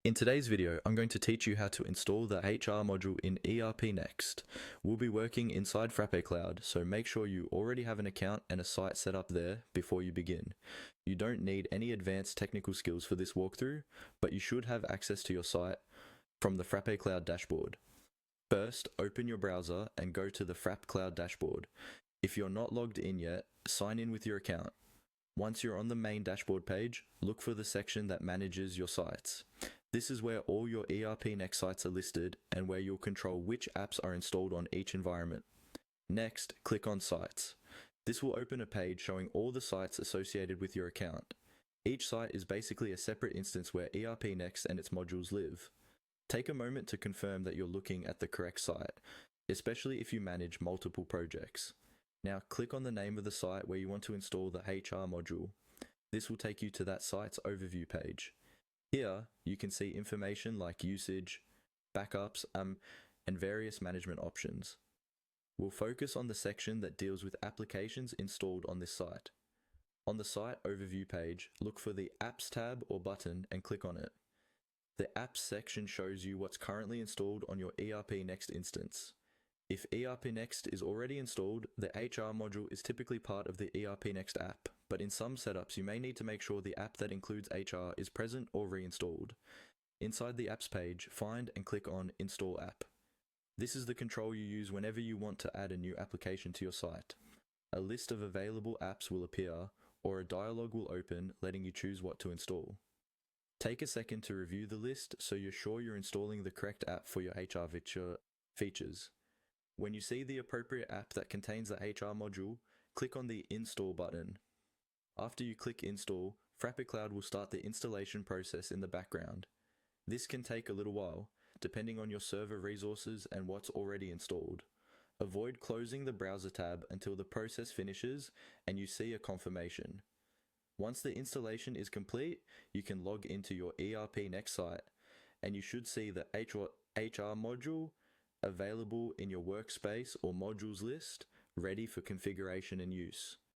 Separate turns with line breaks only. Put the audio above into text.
In today's video, I'm going to teach you how to install the HR module in ERPNext. We'll be working inside Frappe Cloud, so make sure you already have an account and a site set up there before you begin. You don't need any advanced technical skills for this walkthrough, but you should have access to your site from the Frappe Cloud dashboard. First, open your browser and go to the Frappe Cloud dashboard. If you're not logged in yet, sign in with your account. Once you're on the main dashboard page, look for the section that manages your sites. This is where all your ERPNext sites are listed and where you'll control which apps are installed on each environment. Next, click on Sites. This will open a page showing all the sites associated with your account. Each site is basically a separate instance where ERPNext and its modules live. Take a moment to confirm that you're looking at the correct site, especially if you manage multiple projects. Now click on the name of the site where you want to install the HR module. This will take you to that site's overview page. Here, you can see information like usage, backups, and various management options. We'll focus on the section that deals with applications installed on this site. On the site overview page, look for the Apps tab or button and click on it. The Apps section shows you what's currently installed on your ERPNext instance. If ERPNext is already installed, the HR module is typically part of the ERPNext app, but in some setups you may need to make sure the app that includes HR is present or reinstalled. Inside the apps page, find and click on Install App. This is the control you use whenever you want to add a new application to your site. A list of available apps will appear, or a dialog will open letting you choose what to install. Take a second to review the list so you're sure you're installing the correct app for your HR features. When you see the appropriate app that contains the HR module, click on the Install button. After you click Install, Frappe Cloud will start the installation process in the background. This can take a little while, depending on your server resources and what's already installed. Avoid closing the browser tab until the process finishes and you see a confirmation. Once the installation is complete, you can log into your ERPNext site, and you should see the HR module available in your workspace or modules list, ready for configuration and use.